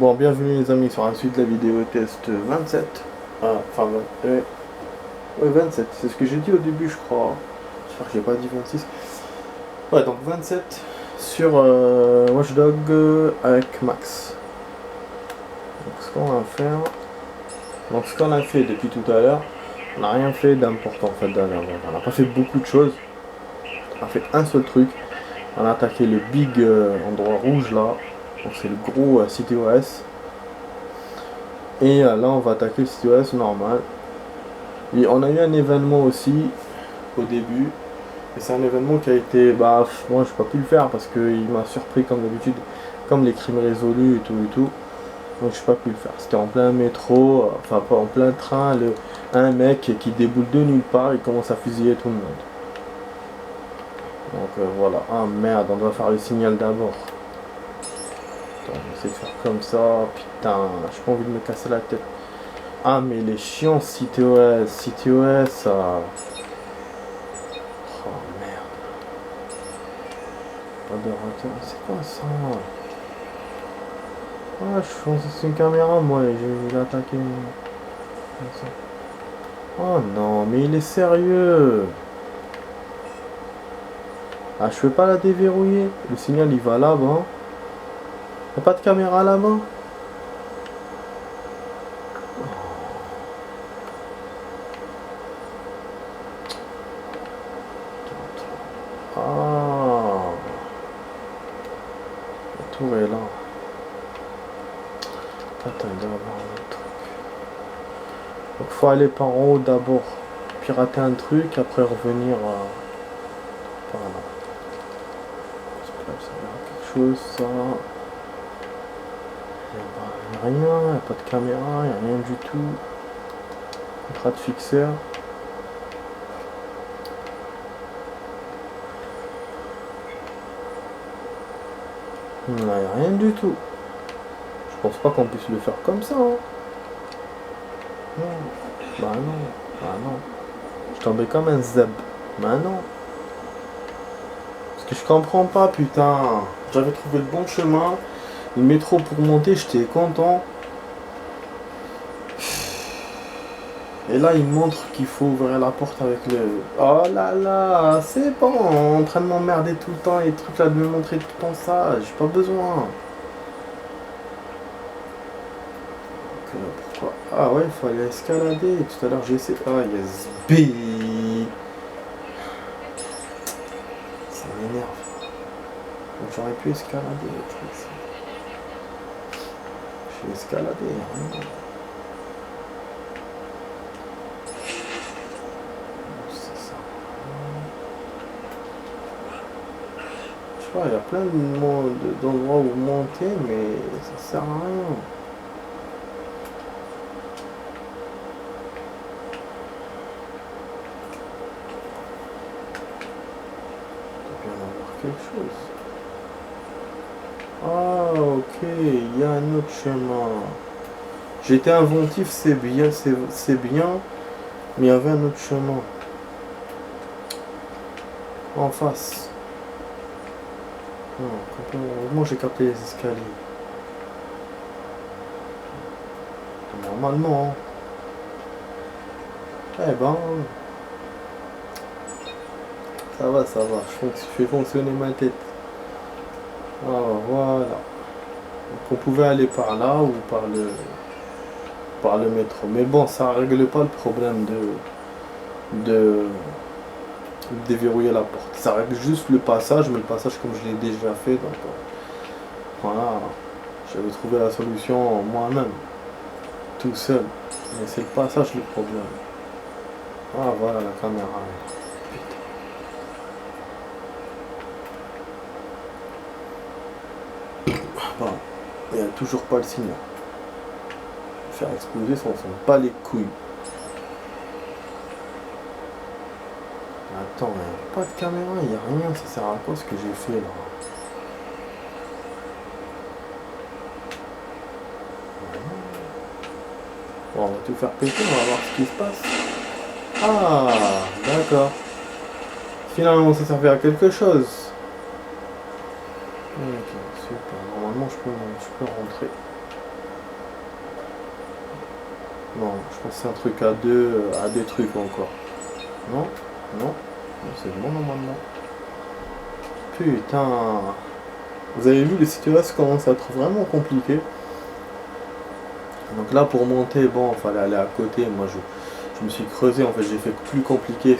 Bon, bienvenue les amis sur la suite de la vidéo test 27. Ah, enfin, ouais, 27, c'est ce que j'ai dit au début, je crois. J'espère que j'ai pas dit 26. Ouais, donc 27 sur Watch Dogs avec Max. Donc, ce qu'on va faire. Donc, ce qu'on a fait depuis tout à l'heure, on n'a rien fait d'important en fait. On n'a pas fait beaucoup de choses. On a fait un seul truc. On a attaqué le big endroit rouge là. Donc, c'est le gros CTOS. Et là, on va attaquer le CTOS normal. Et on a eu un événement aussi au début. Et c'est un événement qui a été. Bah, moi, j'ai pas pu le faire parce qu'il m'a surpris comme d'habitude, comme les crimes résolus et tout et tout. Donc, j'ai pas pu le faire. C'était en plein métro, enfin, pas en plein train. Un mec qui déboule de nulle part, il commence à fusiller tout le monde. Donc, voilà. Ah merde, on doit faire le signal d'abord. Attends, on va essayer de faire comme ça. Putain, j'ai pas envie de me casser la tête. Ah, mais les chiants CTOS. CTOS, ça. Oh merde. Pas de rateur. C'est quoi ça? Ah, c'est une caméra, moi, et je vais l'attaquer. Oh non, mais il est sérieux. Ah, je peux pas la déverrouiller. Le signal, il va là-bas. Y'a pas de caméra là-bas? Ah. La tour est là. Attends, il doit y avoir un autre truc. Donc, faut aller par en haut d'abord. Pirater un truc, après revenir par là. Ça va quelque chose, ça. Il n'y a rien, il n'y a pas de caméra, il n'y a rien du tout. Contrat de fixeur. Il n'y a rien du tout. Je pense pas qu'on puisse le faire comme ça. Hein. Non. Bah non. Bah non. Je tombais comme un zeb. Bah non. Parce que je comprends pas, putain. J'avais trouvé le bon chemin. Le métro pour monter, j'étais content. Et là, il montre qu'il faut ouvrir la porte avec le... Oh là là, c'est bon, en train de m'emmerder tout le temps et les trucs là de me montrer tout le temps ça, j'ai pas besoin. Donc, pourquoi? Ah ouais, il faut aller escalader. Tout à l'heure, j'ai essayé... Ah, yes, B. Ça m'énerve. Donc, j'aurais pu escalader le truc. J'ai escaladé, rien. Il y a plein d'endroits où monter, mais ça sert à rien. Il doit bien avoir quelque chose. Ah, ok, il y a un autre chemin. J'étais inventif, c'est bien, mais il y avait un autre chemin. En face. Heureusement, j'ai capté les escaliers. Normalement. Eh ben. Ça va, ça va. Je fais fonctionner ma tête. Ah, voilà. Donc, on pouvait aller par là ou par le métro. Mais bon, ça règle pas le problème de déverrouiller la porte. Ça règle juste le passage, mais le passage comme je l'ai déjà fait, donc voilà, j'avais trouvé la solution moi-même, tout seul. Mais c'est le passage le problème. Ah voilà la caméra. Putain. Bon, il n'y a toujours pas le signal. Faire exploser, ça on s'en bat les couilles. Attends, il n'y a pas de caméra, il n'y a rien, ça sert à quoi ce que j'ai fait là? Bon, on va tout faire péter, on va voir ce qui se passe. Ah, d'accord. Finalement, ça servait à quelque chose. Ok, super. Normalement, je peux rentrer. Non, je pense que c'est un truc à deux trucs encore. Non, non, non, c'est bon normalement. Putain. Vous avez vu, les situations commencent à être vraiment compliquées. Donc là, pour monter, bon, il fallait aller à côté. Moi, je me suis creusé, en fait, j'ai fait plus compliqué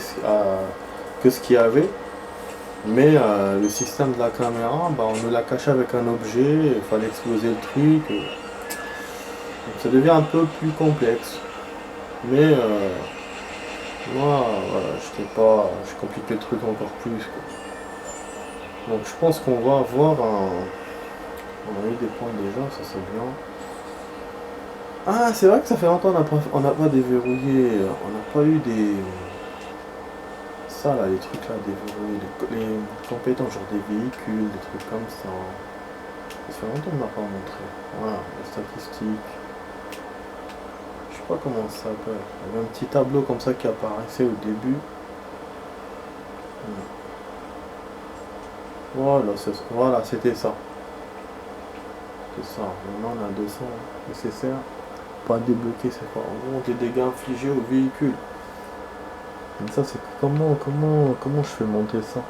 que ce qu'il y avait. Mais le système de la caméra, bah, on me l'a caché avec un objet, il fallait exploser le truc. Donc ça devient un peu plus complexe. Mais moi, voilà, j'ai compliqué le truc encore plus, quoi. Donc je pense qu'on va avoir un. On a eu des points déjà, ça c'est bien. Ah, c'est vrai que ça fait longtemps qu'on n'a pas déverrouillé. On n'a pas eu des. Ça là, les trucs là, déverrouillés. Les compétences, genre des véhicules, des trucs comme ça. Ça fait longtemps qu'on n'a pas montré. Voilà, les statistiques. Je sais pas comment ça s'appelle. Il y avait un petit tableau comme ça qui apparaissait au début. Voilà, c'était ça. C'est ça. Maintenant on a 200 nécessaires. Pas débloquer, c'est quoi? En gros, des dégâts infligés au véhicule. Mais ça, c'est comment je fais monter ça?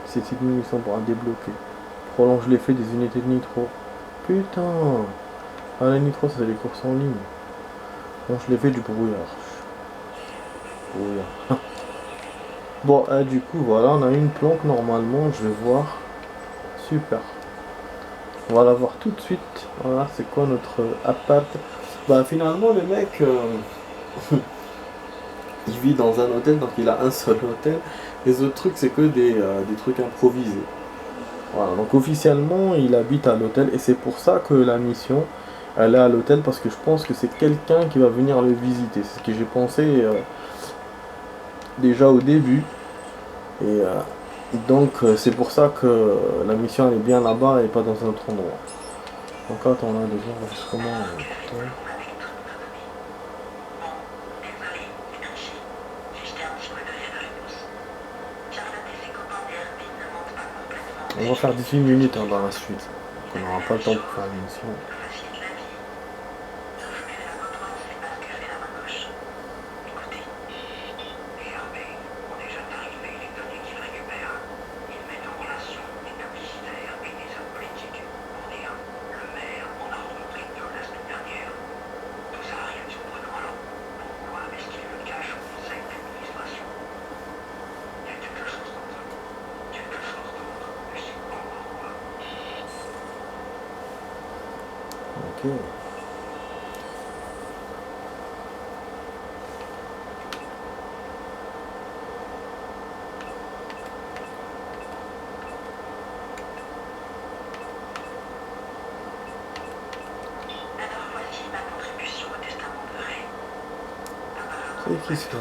C'est 6800 pour un débloquer. Prolonge l'effet des unités de nitro. Putain! Ah, la nitro, ça c'est les courses en ligne. Prolonge l'effet du brouillard. Brouillard. Bon, du coup, voilà, on a une planque normalement. Je vais voir. Super. On va la voir tout de suite. Voilà, c'est quoi notre appart? Bah, finalement, le mec. Il vit dans un hôtel, donc il a un seul hôtel. Les autres trucs, c'est que des trucs improvisés. Voilà, donc officiellement, il habite à l'hôtel et c'est pour ça que la mission, elle est à l'hôtel parce que je pense que c'est quelqu'un qui va venir le visiter. C'est ce que j'ai pensé déjà au début. Et c'est pour ça que la mission elle est bien là-bas et pas dans un autre endroit. Donc attends, on a des enregistrements. On va faire 18 minutes dans la suite. Donc on n'aura pas le temps pour faire l'émission. Ok. C'est qui ça?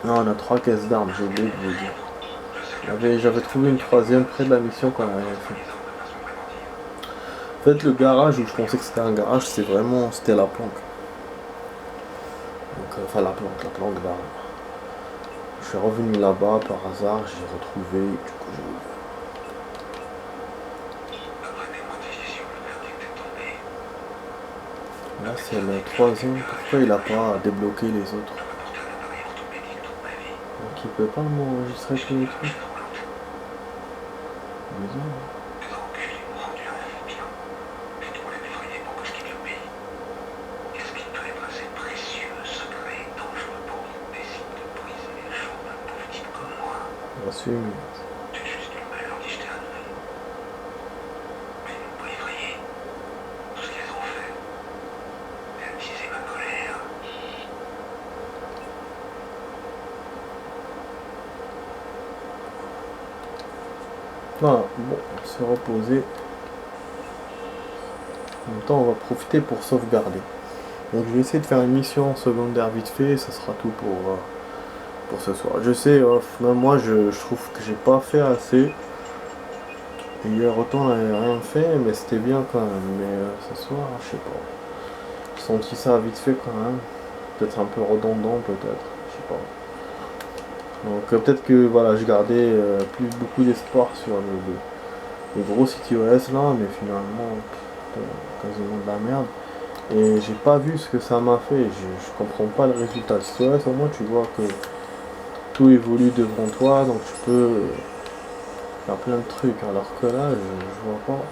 Non, on a 3 caisses d'armes, j'ai oublié de vous dire. J'avais trouvé une troisième près de la mission qu'on avait fait. En fait, le garage où je pensais que c'était un garage, c'était la planque. Donc, enfin, la planque d'armes. Je suis revenu là-bas par hasard, j'ai retrouvé, du coup, Là, c'est le troisième. Pourquoi il a pas débloqué les autres? Donc, il peut pas m'enregistrer tous les trucs. Bizarre. On va suivre. Voilà, bon, on s'est reposé. En même temps, on va profiter pour sauvegarder. Donc, je vais essayer de faire une mission secondaire vite fait, et ça sera tout pour ce soir. Je sais, même moi, je trouve que j'ai pas fait assez. Hier, autant on n'avait rien fait, mais c'était bien quand même. Mais ce soir, je sais pas. J'ai senti ça vite fait quand même. Peut-être un peu redondant, peut-être. Je sais pas. Donc peut-être que voilà, je gardais plus beaucoup d'espoir sur les gros sites iOS là, mais finalement, quasiment de la merde. Et j'ai pas vu ce que ça m'a fait. Je comprends pas le résultat. Si iOS, au moins, tu vois que tout évolue devant toi, donc tu peux faire plein de trucs. Alors que là, je vois pas.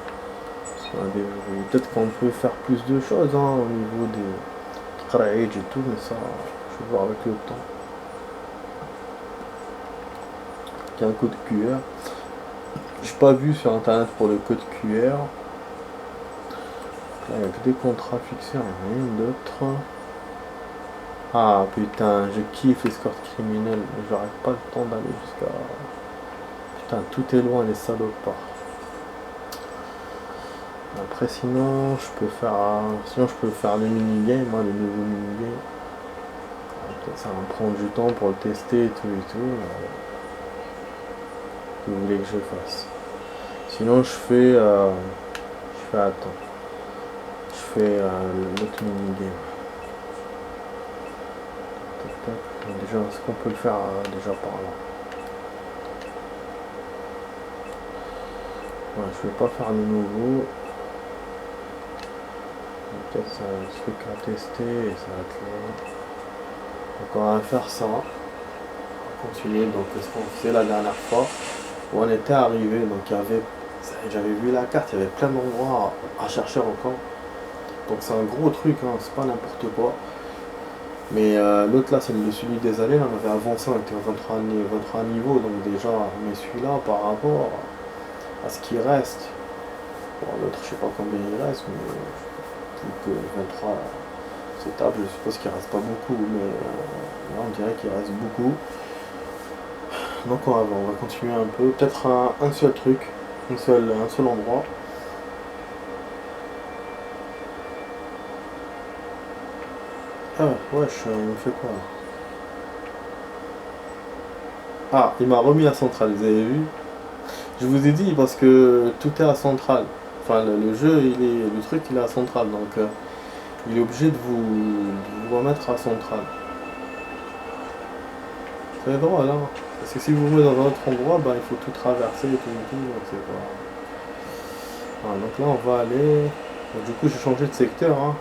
Peut-être qu'on peut faire plus de choses hein, au niveau des trades et tout, mais ça, je vais voir avec le temps. Il y a un code QR. J'ai pas vu sur internet pour le code QR. Là, il n'y a que des contrats fixés, rien d'autre. Ah putain, je kiffe escorte criminelle, mais j'aurais pas le temps d'aller jusqu'à. Putain, tout est loin les salopards. Après sinon je peux faire le minigame, hein, le nouveau minigame. Peut-être ça va me prendre du temps pour le tester et tout et tout. Que vous voulez que je fasse. Sinon attends. Je fais l'autre minigame. Déjà, est-ce qu'on peut le faire déjà par là? Ouais, je vais pas faire de nouveau. Peut-être ça un truc à tester et ça va être là. Donc on va faire ça. On va continuer donc ce qu'on faisait la dernière fois où on était arrivé. Donc j'avais vu la carte, il y avait plein d'endroits à chercher encore. Donc c'est un gros truc, hein, c'est pas n'importe quoi. Mais l'autre là, c'est celui des allées, là, on avait avancé, on était au 23 niveaux, donc déjà, mais celui-là par rapport à ce qui reste, bon, l'autre je sais pas combien il reste, mais plus que 23 étapes, je suppose qu'il reste pas beaucoup, mais là on dirait qu'il reste beaucoup. Donc on va continuer un peu, peut-être un seul truc, un seul endroit. Ah wesh, il me fait quoi là? Ah, il m'a remis à centrale, vous avez vu? Je vous ai dit parce que tout est à centrale. Enfin, le jeu, le truc, il est à centrale, donc il est obligé de vous remettre à centrale. C'est drôle, hein? Parce que si vous vous mettez dans un autre endroit, bah, il faut tout traverser et tout, donc c'est pas. Voilà, donc là, on va aller. Donc, du coup, j'ai changé de secteur, hein.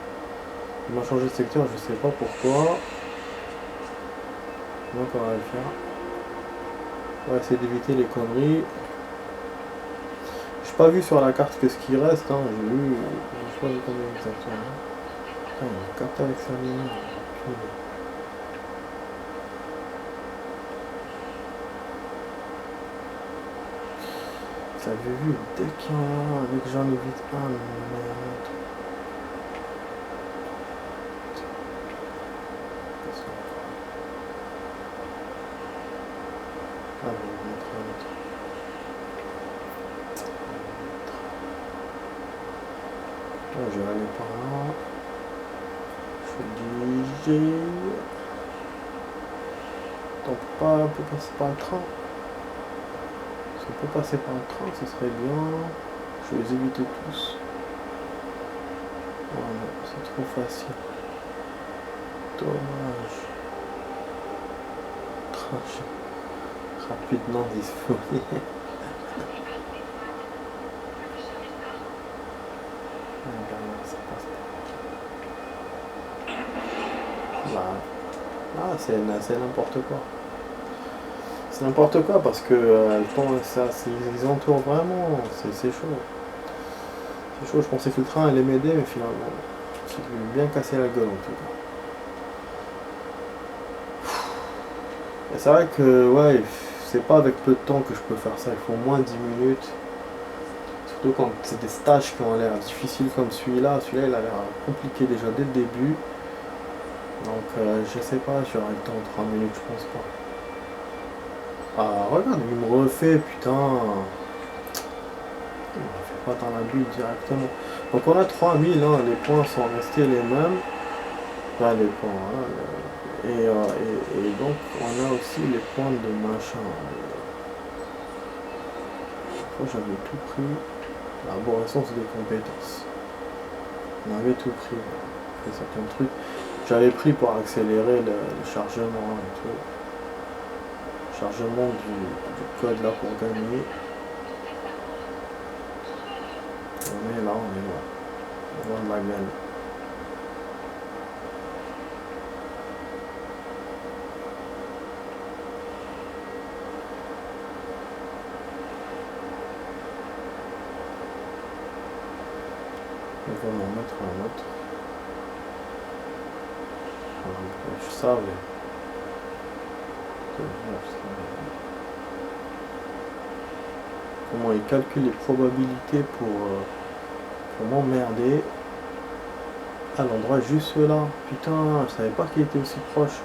Il m'a changé de secteur, je sais pas pourquoi. Donc, on va le faire. On va essayer d'éviter les conneries. J'ai pas vu sur la carte que ce qui reste, hein. J'ai vu. Je sais pas combien exactement. Putain, il y a une carte avec sa lumière. J'avais vu dès qu'il y en a avec j'en évite un, merde. Ah, mais on va mettre un autre. Là, je vais aller par là. Je vais diriger. On peut passer par le train. Si on peut passer par le train, ce serait bien. Je vais les éviter tous. Voilà, c'est trop facile. Dommage. Trajet rapidement disponible. Ça passe pas. Bah, ah, c'est n'importe quoi. C'est n'importe quoi parce que ils entourent vraiment. C'est chaud. C'est chaud. Je pensais que le train allait m'aider, mais finalement, c'est bien cassé la gueule en tout cas. Et c'est vrai que, ouais, c'est pas avec peu de temps que je peux faire ça. Il faut au moins 10 minutes. Surtout quand c'est des stages qui ont l'air difficiles comme celui-là. Celui-là, il a l'air compliqué déjà dès le début. Donc, je sais pas, j'aurai le temps en 3 minutes, je pense pas. Ah, regarde, il me refait, putain. Il me refait pas dans la bulle directement. Donc, on a 3000, hein, les points sont restés les mêmes. Là, les points, hein, et donc, on a aussi les points de machin. Moi, j'avais tout pris. L'arborescence des compétences. On avait tout pris. Fait certains trucs. J'avais pris pour accélérer le chargement et tout. Chargement du code là pour gagner. On est là. On va de la gagne. On va m'en mettre un autre. Je savais. Comment il calcule les probabilités pour m'emmerder à l'endroit juste là. Putain, je savais pas qu'il était aussi proche.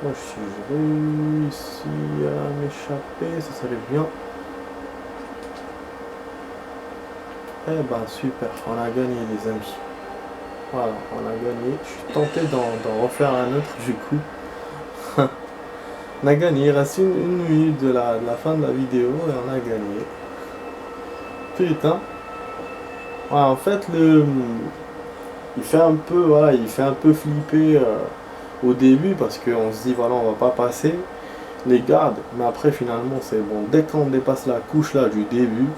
Moi, si je réussis à m'échapper, ça serait bien. Eh ben super, on a gagné les amis. Voilà, on a gagné. Je suis tenté d'en refaire un autre du coup. On a gagné, il reste une minute de la fin de la vidéo et on a gagné. Putain. Ouais, en fait, il fait un peu, voilà, il fait un peu flipper au début parce qu'on se dit, voilà, on va pas passer les gardes. Mais après, finalement, c'est bon. Dès qu'on dépasse la couche là du début,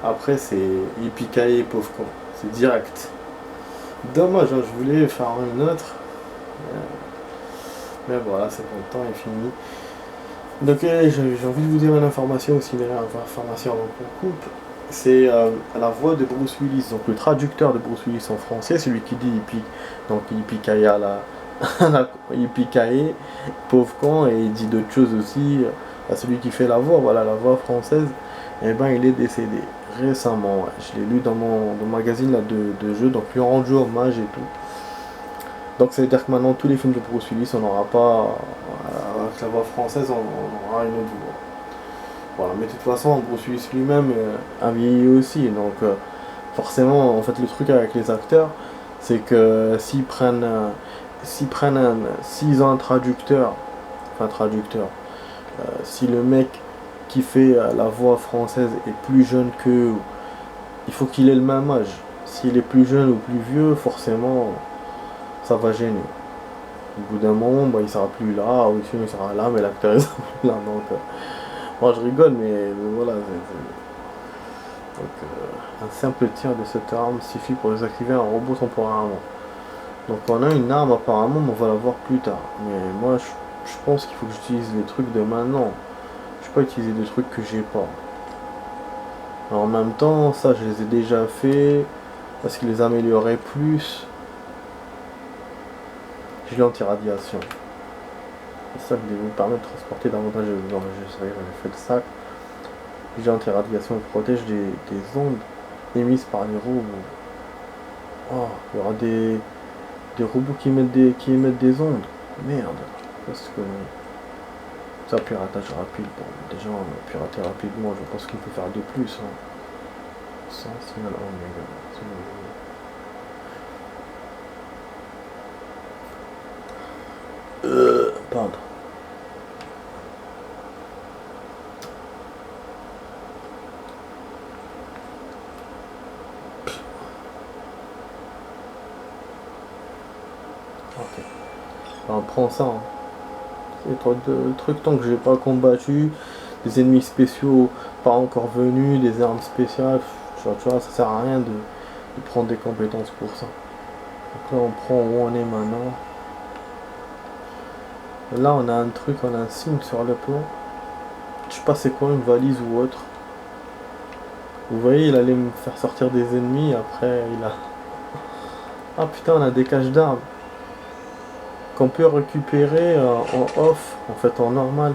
après, c'est yippee pauvre con. C'est direct. Dommage, hein, je voulais faire une autre. Mais voilà, c'est bon, le temps est fini. Donc j'ai envie de vous dire une information aussi, une information avant qu'on coupe. C'est la voix de Bruce Willis, donc le traducteur de Bruce Willis en français, celui qui dit donc yippee à la yippee pauvre con, et il dit d'autres choses aussi. Celui qui fait la voix, voilà, la voix française, et ben il est décédé récemment. Ouais. Je l'ai lu dans mon magazine là, de jeux, donc lui ont rendu hommage et tout. Donc ça veut dire que maintenant tous les films de Bruce Willis, on n'aura pas, avec la voix française, on aura une autre voix. Voilà, mais de toute façon, Bruce Willis lui-même a vieilli aussi, donc forcément, en fait, le truc avec les acteurs, c'est que s'ils ont un traducteur, si le mec qui fait la voix française est plus jeune qu'eux, il faut qu'il ait le même âge. S'il est plus jeune ou plus vieux, forcément, ça va gêner. Au bout d'un moment, bah, il sera plus là, ou sinon il sera là, mais l'acteur il sera plus là. Donc, moi je rigole, mais voilà. Donc, un simple tir de cette arme suffit pour désactiver un robot temporairement. Donc on a une arme apparemment, mais on va la voir plus tard. Mais moi je pense qu'il faut que j'utilise les trucs de maintenant. Je peux pas utiliser des trucs que j'ai pas. Alors, en même temps, ça je les ai déjà fait parce qu'ils les amélioraient plus. Gilet anti-radiation. C'est ça qui vous permet de transporter davantage de enregistreurs. J'ai fait le sac. Gilet anti-radiation protège des ondes émises par les robots. Oh, il y aura des robots qui émettent des ondes. Merde. Parce que ça, piratage rapide. Bon, déjà, pirater rapidement, je pense qu'il peut faire de plus. Hein. Sans signal oméga. Pardon. Ok. On prend ça. Hein. C'est trop de trucs tant que j'ai pas combattu. Des ennemis spéciaux pas encore venus, des armes spéciales. Tu vois, ça sert à rien de prendre des compétences pour ça. Donc là on prend où on est maintenant. Là on a un truc, on a un signe sur le plan. Je sais pas c'est quoi, une valise ou autre. Vous voyez, il allait me faire sortir des ennemis, après il a... Ah putain, on a des caches d'armes. Qu'on peut récupérer en off, en fait en normal.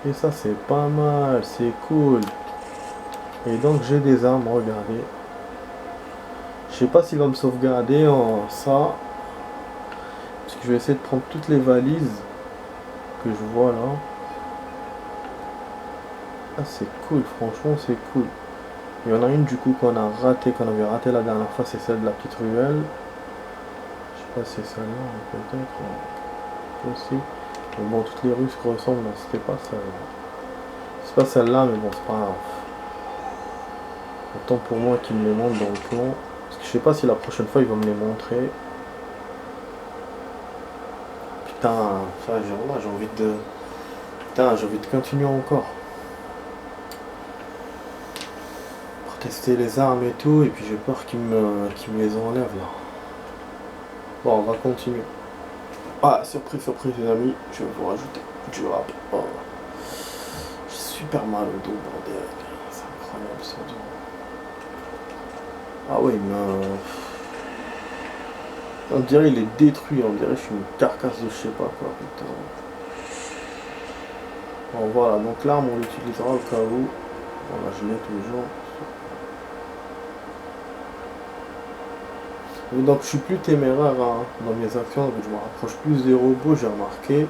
Et ça c'est pas mal, c'est cool. Et donc j'ai des armes, regardez. Je sais pas s'il va me sauvegarder en ça. Parce que je vais essayer de prendre toutes les valises que je vois là. Ah c'est cool, franchement c'est cool. Il y en a une du coup qu'on a raté, qu'on avait raté la dernière fois, c'est celle de la petite ruelle. Je sais pas si c'est celle-là, peut-être. Aussi. Mais bon, toutes les rues se ressemblent, c'était pas celle-là. C'est pas celle-là, mais bon, c'est pas grave. Autant pour moi qu'il me les montre dans le plan. Parce que je sais pas si la prochaine fois il va me les montrer. Putain, ça j'ai envie de. Putain, j'ai envie de continuer encore. Pour tester les armes et tout, et puis j'ai peur qu'il me les enlève là. Bon, on va continuer. Ah, surprise, surprise les amis, je vais vous rajouter du rap. Oh. J'ai super mal au dos, bordel. C'est incroyable ce dos. Ah ouais, mais... On dirait il est détruit, on dirait que je suis une carcasse de je sais pas quoi, putain. Bon voilà, donc l'arme on l'utilisera au cas où. Voilà, je l'ai toujours. Donc je suis plus téméraire hein, dans mes actions, donc je me rapproche plus des robots, j'ai remarqué.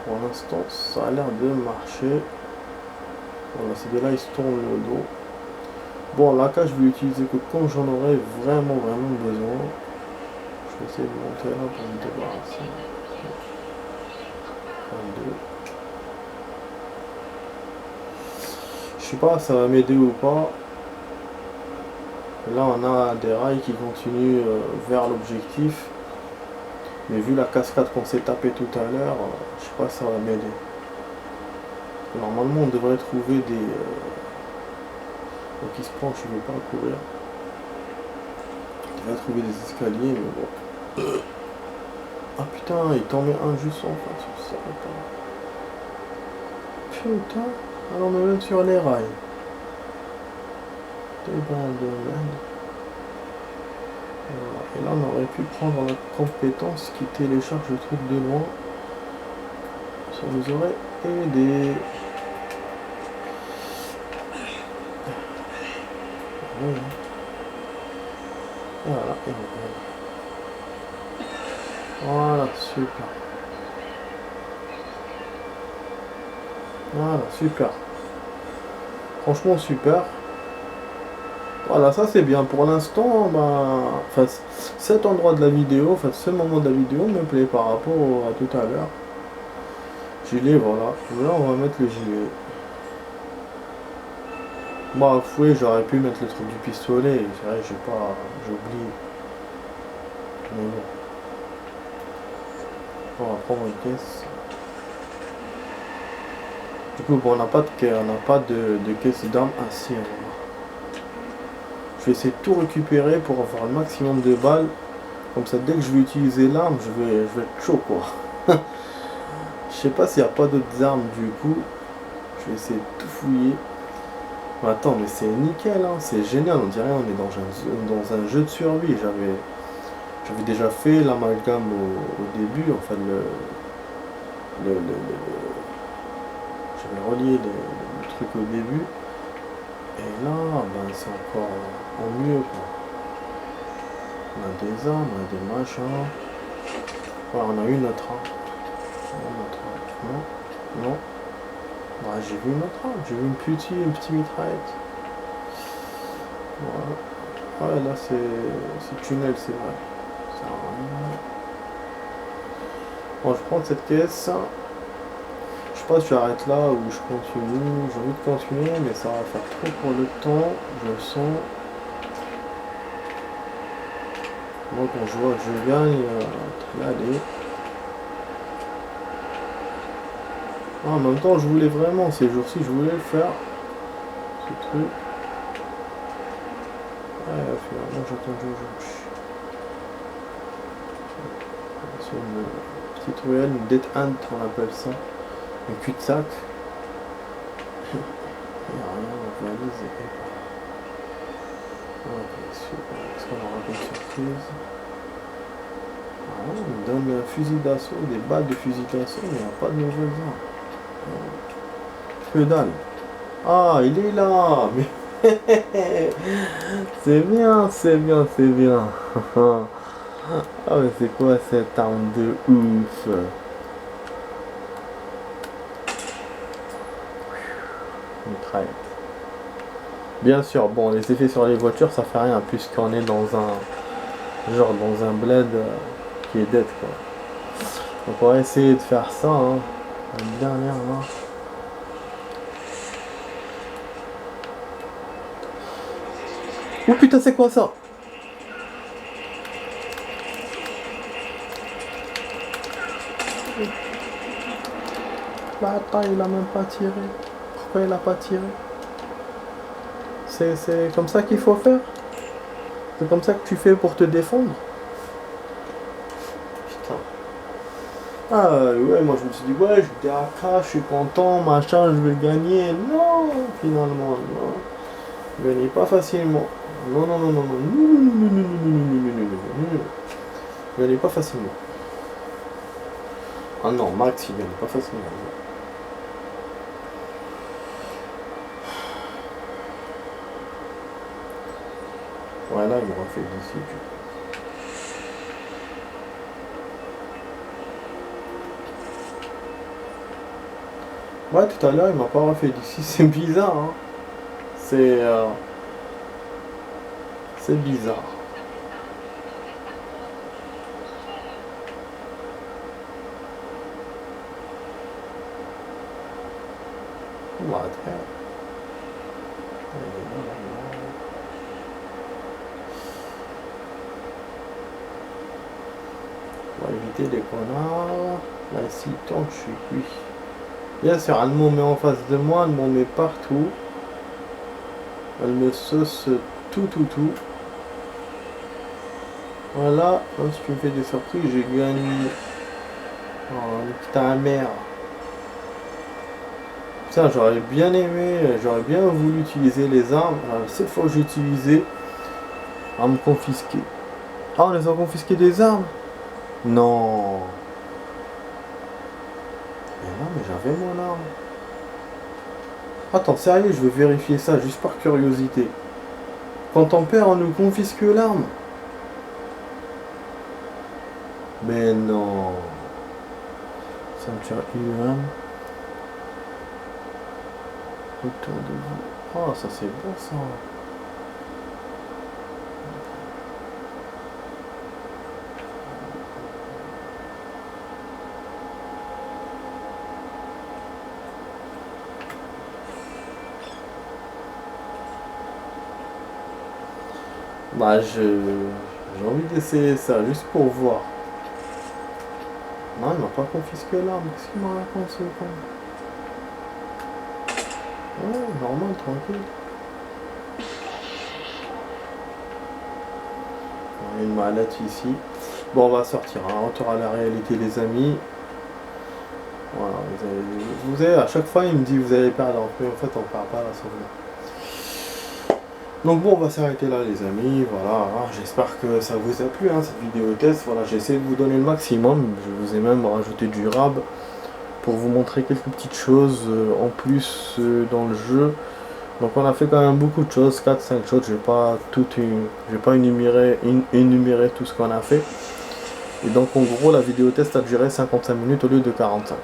Pour l'instant, ça a l'air de marcher. Voilà, c'est de là, il se tourne le dos. Bon, la cage, je vais l'utiliser que quand j'en aurai vraiment besoin. Je vais essayer de monter là pour me débarrasser. 22. Je sais pas, ça va m'aider ou pas. Là, on a des rails qui continuent vers l'objectif. Mais vu la cascade qu'on s'est tapé tout à l'heure, je sais pas si ça va m'aider. Normalement, on devrait trouver des... Donc il se penche, je ne veux pas courir. On devrait trouver des escaliers, mais bon. Ah putain, il t'en met un juste en face, ça va pas. Putain, alors on est même sur les rails. Des bandes de merde. Voilà. Et là, on aurait pu prendre notre compétence qui télécharge le truc de loin. Ça nous aurait aidé. Oui. Voilà, et voilà, super. Voilà, super. Franchement, super. Voilà, ça c'est bien. Pour l'instant, enfin, cet endroit de la vidéo, enfin, ce moment de la vidéo me plaît par rapport à tout à l'heure. Gilet, voilà. Là, on va mettre le gilet. Bah, oui, j'aurais pu mettre le truc du pistolet. C'est vrai, j'ai oublié. Mais bon. On va prendre une caisse. Du coup, bon, on n'a pas de caisse d'armes ainsi. Je vais essayer de tout récupérer pour avoir le maximum de balles. Comme ça, dès que je vais utiliser l'arme, je vais être chaud, quoi. Je sais pas s'il n'y a pas d'autres armes, du coup. Je vais essayer de tout fouiller. Mais attends, mais c'est nickel, hein. C'est génial. On dirait on est dans un jeu de survie. J'avais déjà fait l'amalgame au début, enfin j'avais relié le truc au début. Et là, ben, c'est encore en mieux, quoi. On a des armes, on a des machins. Voilà, on a une autre arme. Non, non. Ouais, j'ai vu une autre arme, j'ai vu une petite mitraillette. Voilà. Ouais, là c'est tunnel, c'est vrai. Ça a rien. Bon, je prends cette caisse. Je sais pas si j'arrête là ou je continue. J'ai envie de continuer, mais ça va faire trop pour le temps, je le sens. Moi, quand je vois que je gagne, allez. En même temps, je voulais vraiment, ces jours-ci, je voulais le faire. Ce truc. Finalement j'attends Jojo. C'est une petite ruelle, une dead end on appelle ça. Un cul-de-sac. Il n'y a rien, on va aller. Ok, super. Qu'est-ce qu'on aura comme surprise? Ah, on me donne un fusil d'assaut, des balles de fusil d'assaut, mais il n'y a pas de nouvelles armes. Que dalle. Ah, il est là. Mais c'est bien, c'est bien, c'est bien. Ah, mais c'est quoi cette arme de ouf? Mitraillette. Bien sûr, bon, les effets sur les voitures, ça fait rien, puisqu'on est dans un... genre dans un bled qui est dead, quoi. Donc on va essayer de faire ça, hein. Une dernière, là. Oh putain, c'est quoi ça? Bah attends, il a même pas tiré. Pourquoi il a pas tiré? C'est comme ça qu'il faut faire? C'est comme ça que tu fais pour te défendre? Putain. Ah ouais, moi je me suis dit, ouais, je DAK, je suis content, machin, je vais gagner. Non, finalement, non. Je gagne pas facilement. Non, non, non, non, non, non, non, non, non, non, non, non, non, non. Je gagne pas facilement. Ah non, Max, il gagne pas facilement. Ouais, là, il m'aura fait d'ici. Ouais, tout à l'heure, il m'a pas refait d'ici. C'est bizarre, hein. C'est bizarre. What the hell? On va éviter les connards. Là, s'il tombe, je suis cuit. Bien sûr, elle me met en face de moi, elle me met partout. Elle me sauce tout. Voilà, même si tu me fais des surprises, j'ai gagné. Oh, putain, merde. Putain, j'aurais bien aimé, j'aurais bien voulu utiliser les armes. Cette fois, j'ai utilisé à me confisquer. Ah, on les a confisqués des armes? Non. Mais non, mais j'avais mon arme. Attends, sérieux, je veux vérifier ça, juste par curiosité. Quand on perd, on nous confisque l'arme. Mais non. Ceinture UM. Autour de vous. Oh, ça c'est bon ça. Bah j'ai envie d'essayer ça, juste pour voir. Non, il m'a pas confisqué l'arme. Qu'est-ce qu'il m'a raconté ce con? Ouais, normal, tranquille. Il y a une mallette ici. Bon, on va sortir. Un retour à la réalité, les amis. Voilà, vous avez, à chaque fois, il me dit vous allez perdre. En fait, on perd pas la sauvegarde. Donc bon, on va s'arrêter là les amis, voilà, j'espère que ça vous a plu, hein, cette vidéo test, voilà, j'ai essayé de vous donner le maximum, je vous ai même rajouté du rab pour vous montrer quelques petites choses en plus dans le jeu. Donc on a fait quand même beaucoup de choses, 4-5 choses, je vais pas énumérer tout ce qu'on a fait. Et donc en gros la vidéo test a duré 55 minutes au lieu de 45.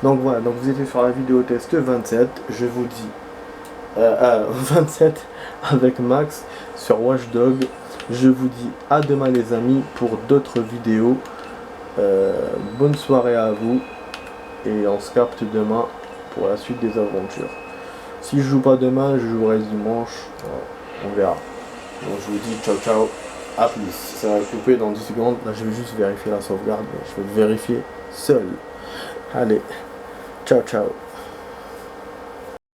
Donc voilà, donc vous étiez sur la vidéo test 27, je vous dis 27 avec Max sur Watch Dogs. Je vous dis à demain les amis pour d'autres vidéos. Bonne soirée à vous et on se capte demain pour la suite des aventures. Si je joue pas demain, je jouerai dimanche, on verra. Donc je vous dis ciao ciao, à plus. Ça va couper dans 10 secondes, là je vais juste vérifier la sauvegarde, je vais vérifier seul. Allez, ciao ciao.